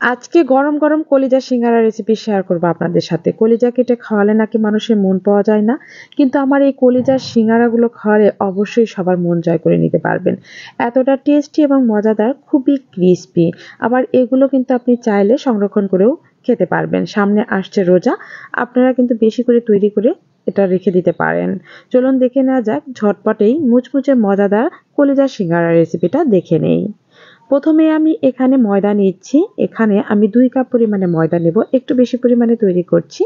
আজকে গরম গরম কলিজা সিঙ্গারা রেসিপি শেয়ার করব আপনাদের সাথে। কলিজা কেটে খাওয়ালে নাকি মানুষের মন পাওয়া যায় না, কিন্তু আমার এই কলিজার সিঙ্গারাগুলো খাওয়ালে অবশ্যই সবার মন জয় করে নিতে পারবেন। এতটা টেস্টি এবং মজাদার, খুবই ক্রিস্পি। আবার এগুলো কিন্তু আপনি চাইলে সংরক্ষণ করেও খেতে পারবেন। সামনে আসছে রোজা, আপনারা কিন্তু বেশি করে তৈরি করে এটা রেখে দিতে পারেন। চলুন দেখে নেওয়া যাক, ঝটপটেই মুচমুচে মজাদার কলিজার সিঙ্গারা রেসিপিটা দেখে নেই। প্রথমে আমি এখানে ময়দা নিচ্ছি। এখানে আমি 2 কাপ পরিমাণে ময়দা নেব। একটু বেশি পরিমাণে তৈরি করছি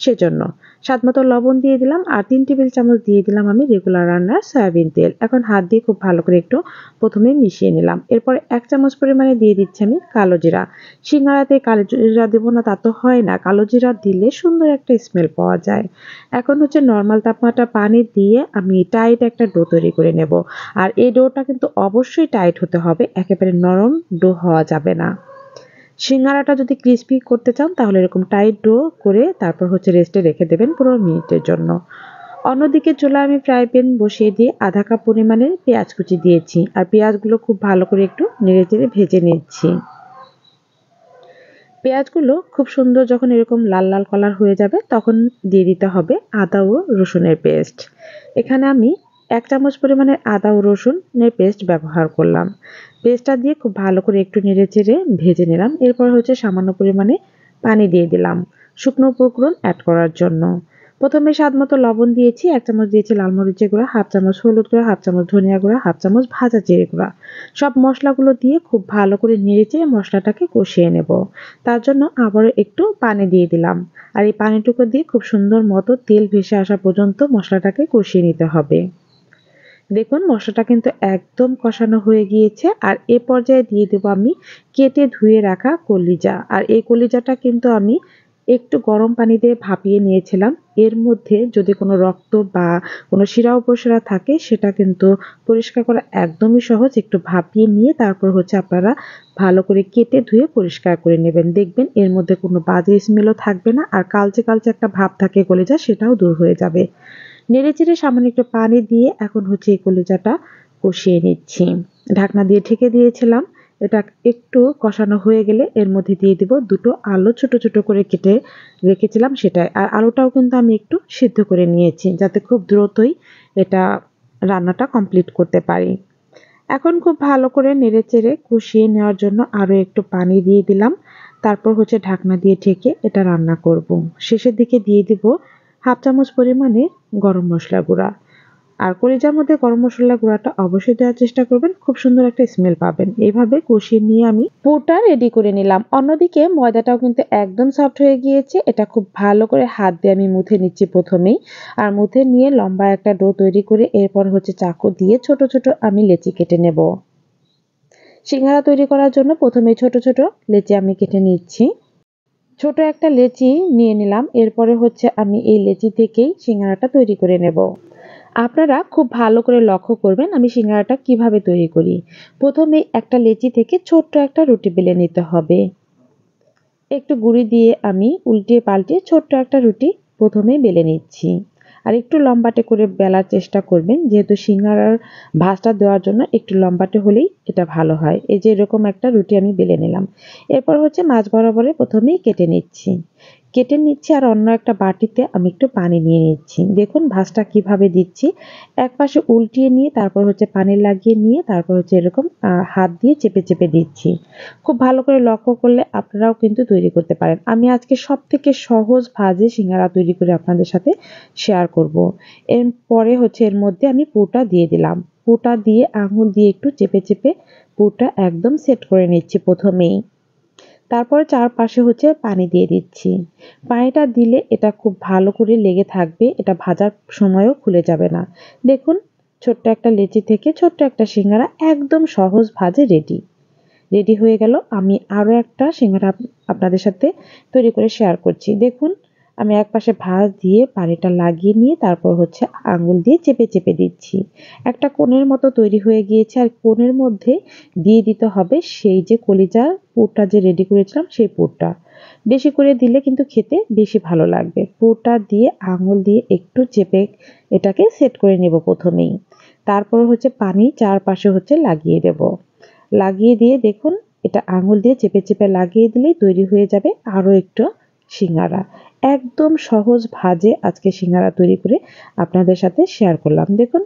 সেজন্য। স্বাদমতো লবণ দিয়ে দিলাম আর 3 টেবিল চামচ দিয়ে দিলাম আমি রেগুলার রান্নার সয়াবিন তেল। এখন হাত দিয়ে খুব ভালো করে একটু প্রথমে মিশিয়ে নিলাম। এরপরে 1 চামচ পরিমাণে দিয়ে দিচ্ছি আমি কালো জিরা। সিঙ্গারাতে কালো জিরা দেব না তা তো হয় না। কালো জিরা দিলে সুন্দর একটা স্মেল পাওয়া যায়। এখন হচ্ছে নরমাল তাপমাত্রা পানি দিয়ে আমি টাইট একটা ডো তৈরি করে নেব। আর এই ডোটা কিন্তু অবশ্যই টাইট হতে হবে, একেবারে নরম ডো হওয়া যাবে না। সিঙ্গারাটা যদি ক্রিস্পি করতে চান তাহলে এরকম টাইট ডো করে তারপর হচ্ছে রেস্টে রেখে দেবেন 15 মিনিটের জন্য। অন্যদিকে চুলায় আমি ফ্রাই প্যান বসিয়ে দিয়ে আধা কাপ পরিমাণে পেঁয়াজ কুচি দিয়েছি আর পেঁয়াজগুলো খুব ভালো করে একটু নেড়েচেড়ে ভেজে নিচ্ছি। পেঁয়াজগুলো খুব সুন্দর যখন এরকম লাল লাল কালার হয়ে যাবে তখন দিয়ে দিতে হবে আদা ও রসুনের পেস্ট। এখানে আমি 1 চামচ পরিমাণের আদা ও রসুনের পেস্ট ব্যবহার করলাম। পেস্টটা দিয়ে খুব ভালো করে একটু নেড়েচেড়ে ভেজে নিলাম। এরপর হচ্ছে সামান্য পরিমাণে পানি দিয়ে দিলাম শুকনো উপকরণ অ্যাড করার জন্য। প্রথমে স্বাদমতো লবণ দিয়েছি, 1 চামচ দিয়েছি লাল মরিচের গুঁড়া, 1/2 চামচ হলুদ গুঁড়া, 1/2 চামচ ধনিয়া গুঁড়া, 1/2 চামচ ভাজা জিরে গুঁড়া। সব মশলাগুলো দিয়ে খুব ভালো করে নেড়েচেড়ে মশলাটাকে কষিয়ে নেব। তার জন্য আবারও একটু পানি দিয়ে দিলাম। আর এই পানিটুকু দিয়ে খুব সুন্দর মতো তেল ভেসে আসা পর্যন্ত মশলাটাকে কষিয়ে নিতে হবে। দেখুন মশলাটা কিন্তু একদম কষানো হয়ে গিয়েছে আর এ পর্যায়ে দিয়ে দেব আমি কেটে ধুয়ে রাখা কলিজা। আর এই কলিজাটা কিন্তু আমি একটু গরম পানি দিয়ে ভাপিয়ে নিয়েছিলাম। এর মধ্যে যদি কোনো রক্ত বা কোনো শিরা উপশিরা থাকে সেটা কিন্তু পরিষ্কার করা একদমই সহজ। একটু ভাপিয়ে নিয়ে তারপর হচ্ছে আপনারা ভালো করে কেটে ধুয়ে পরিষ্কার করে নেবেন। দেখবেন এর মধ্যে কোনো বাজে স্মেলও থাকবে না আর কালচে কালচে একটা ভাব থাকে কলিজা, সেটাও দূর হয়ে যাবে। নেড়েচেড়ে সামান্য একটু পানি দিয়ে এখন হচ্ছে এই কলিজাটা কষিয়ে নিচ্ছি। ঢাকনা দিয়ে ঢেকে দিয়েছিলাম। এটা একটু কষানো হয়ে গেলে এর মধ্যে দিয়ে দিব 2টো আলু ছোট ছোট করে কেটে রেখেছিলাম সেটাই। আর আলুটাও কিন্তু আমি একটু সিদ্ধ করে নিয়েছি যাতে খুব দ্রুতই এটা রান্নাটা কমপ্লিট করতে পারি। এখন খুব ভালো করে নেড়েচেড়ে কষিয়ে নেওয়ার জন্য আরও একটু পানি দিয়ে দিলাম। তারপর হচ্ছে ঢাকনা দিয়ে ঢেকে এটা রান্না করব। শেষের দিকে দিয়ে দিব 1/2 চামচ পরিমাণে গরম মশলা গুঁড়া। আর কলিজার মধ্যে গরম মসলা গুঁড়াটা অবশ্যই দেওয়ার চেষ্টা করবেন, খুব সুন্দর একটা স্মেল পাবেন। এইভাবে কষিয়ে নিয়ে আমি পুরটা রেডি করে নিলাম। অন্যদিকে ময়দাটাও কিন্তু একদম সফট হয়ে গিয়েছে। এটা খুব ভালো করে হাত দিয়ে আমি মুথে নিচ্ছি প্রথমেই। আর মুথে নিয়ে লম্বা একটা ডো তৈরি করে এরপর হচ্ছে চাকু দিয়ে ছোট ছোট আমি লেচি কেটে নেব। সিঙ্গারা তৈরি করার জন্য প্রথমে ছোট ছোট লেচি আমি কেটে নিচ্ছি। ছোট একটা লেচি নিয়ে নিলাম। এরপরে হচ্ছে আমি এই লেচি থেকেই সিঙ্গারাটা তৈরি করে নেব। আপনারা খুব ভালো করে লক্ষ্য করবেন আমি সিঙ্গারাটা কিভাবে তৈরি করি। প্রথমে একটা লেচি থেকে ছোট্ট একটা রুটি বেলে নিতে হবে। একটু গুঁড়ি দিয়ে আমি উল্টিয়ে পাল্টিয়ে ছোট্ট একটা রুটি প্রথমে বেলে নিচ্ছি। আর একটু লম্বাটে করে বেলার চেষ্টা করবেন, যেহেতু সিঙ্গারার ভাঁজটা দেওয়ার জন্য একটু লম্বাটে হলেই এটা ভালো হয়। এই যে এরকম একটা রুটি আমি বেলে নিলাম। এরপর হচ্ছে মাঝ বরাবরে প্রথমেই কেটে নিচ্ছি আর অন্য একটা বাটিতে আমি একটু পানি নিয়ে নিচ্ছি। দেখুন ভাঁজটা কিভাবে দিচ্ছি। এক পাশে উল্টিয়ে নিয়ে তারপর হচ্ছে পানি লাগিয়ে নিয়ে তারপর হচ্ছে এরকম হাত দিয়ে চেপে চেপে দিচ্ছি। খুব ভালো করে লক্ষ্য করলে আপনারাও কিন্তু তৈরি করতে পারেন। আমি আজকে সবথেকে সহজ ভাজে সিঙ্গারা তৈরি করে আপনাদের সাথে শেয়ার করব। এরপরে হচ্ছে এর মধ্যে আমি পুরটা দিয়ে দিলাম। পুরটা দিয়ে আঙুল দিয়ে একটু চেপে চেপে পুরটা একদম সেট করে নিচ্ছি প্রথমেই। তারপরে চারপাশে হচ্ছে পানি দিয়ে দিচ্ছি। পানিটা দিলে এটা খুব ভালো করে লেগে থাকবে, এটা ভাজার সময়ও খুলে যাবে না। দেখুন ছোট্ট একটা লেচি থেকে ছোট্ট একটা সিঙ্গারা একদম সহজ ভাজে রেডি হয়ে গেল। আমি আরও একটা সিঙ্গারা আপনাদের সাথে তৈরি করে শেয়ার করছি। দেখুন আমি এক পাশে ভাঁজ দিয়ে পানিটা লাগিয়ে নিয়ে তারপর হচ্ছে আঙুল দিয়ে চেপে চেপে দিচ্ছি। একটা কোণের মতো তৈরি হয়ে গিয়েছে আর কোণের মধ্যে দিয়ে দিতে হবে সেই যে কলিজার পুরটা যে রেডি করেছিলাম সেই পুরটা। বেশি করে দিলে কিন্তু খেতে বেশি ভালো লাগবে। পুরটা দিয়ে আঙুল দিয়ে একটু চেপে এটাকে সেট করে নেব প্রথমেই। তারপর হচ্ছে পানি চারপাশে হচ্ছে লাগিয়ে দেব। লাগিয়ে দিয়ে দেখুন এটা আঙুল দিয়ে চেপে চেপে লাগিয়ে দিলেই তৈরি হয়ে যাবে আরও একটু সিঙ্গারা। একদম সহজ ভাজে আজকে সিঙ্গারা তৈরি করে আপনাদের সাথে শেয়ার করলাম। দেখুন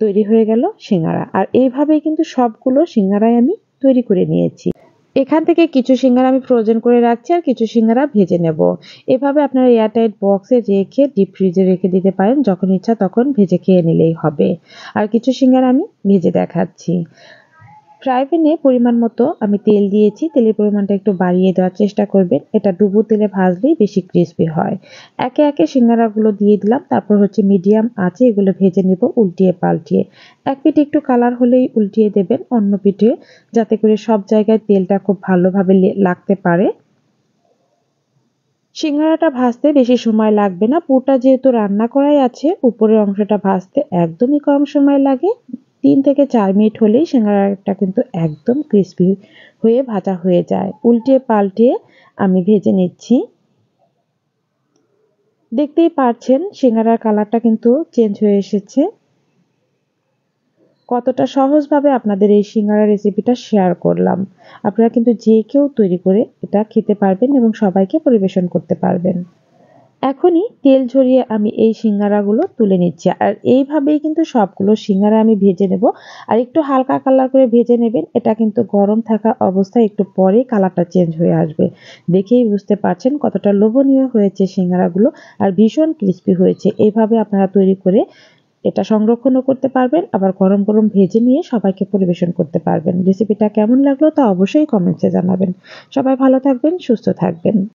তৈরি হয়ে গেল সিঙ্গারা। আর এইভাবেই কিন্তু সবগুলো সিঙ্গারাই আমি তৈরি করে নিয়েছি। এখান থেকে কিছু সিঙ্গারা আমি ফ্রোজেন করে রাখছি আর কিছু সিঙ্গারা ভেজে নেব। এভাবে আপনারা এয়ারটাইট বক্সে রেখে ডিপ ফ্রিজে রেখে দিতে পারেন, যখন ইচ্ছা তখন ভেজে খেয়ে নিলেই হবে। আর কিছু সিঙ্গারা আমি ভেজে দেখাচ্ছি। ফ্রাই প্যানে পরিমাণ মতো আমি তেল দিয়েছি। তেলের পরিমাণটা একটু বাড়িয়ে দেওয়ার চেষ্টা করবেন, এটা ডুবো তেলে ভাজলেই বেশি ক্রিস্পি হয়। একে একে সিঙ্গারাগুলো দিয়ে দিলাম, তারপর হচ্ছে মিডিয়াম আঁচে এগুলো ভেজে নেব উল্টিয়ে পাল্টিয়ে। এক পিঠে একটু কালার হলেই উল্টিয়ে দেবেন অন্য পিঠে, যাতে করে সব জায়গায় তেলটা খুব ভালোভাবে লাগতে পারে। সিঙ্গারাটা ভাজতে বেশি সময় লাগবে না, পুরটা যেহেতু রান্না করাই আছে, উপরের অংশটা ভাজতে একদমই কম সময় লাগে। 3 থেকে 4 মিনিট হলেই সিঙ্গারাটা কিন্তু একদম ক্রিস্পি হয়ে ভাজা হয়ে যায়। উল্টিয়ে পাল্টিয়ে আমি ভেজে নিচ্ছি। দেখতেই পাচ্ছেন সিঙ্গারার কালারটা কিন্তু চেঞ্জ হয়ে এসেছে। কতটা সহজভাবে আপনাদের এই সিঙ্গারা রেসিপিটা শেয়ার করলাম। আপনারা কিন্তু যে কেউ তৈরি করে এটা খেতে পারবেন এবং সবাইকে পরিবেশন করতে পারবেন। এখনই তেল ঝরিয়ে আমি এই সিঙ্গারাগুলো তুলে নিচ্ছি। আর এইভাবেই কিন্তু সবগুলো সিঙ্গারা আমি ভেজে নেব। আর একটু হালকা কালার করে ভেজে নেবেন, এটা কিন্তু গরম থাকা অবস্থায় একটু পরেই কালারটা চেঞ্জ হয়ে আসবে। দেখেই বুঝতে পারছেন কতটা লোভনীয় হয়েছে সিঙ্গারাগুলো আর ভীষণ ক্রিস্পি হয়েছে। এইভাবে আপনারা তৈরি করে এটা সংরক্ষণও করতে পারবেন, আবার গরম গরম ভেজে নিয়ে সবাইকে পরিবেশন করতে পারবেন। রেসিপিটা কেমন লাগলো তা অবশ্যই কমেন্টসে জানাবেন। সবাই ভালো থাকবেন, সুস্থ থাকবেন।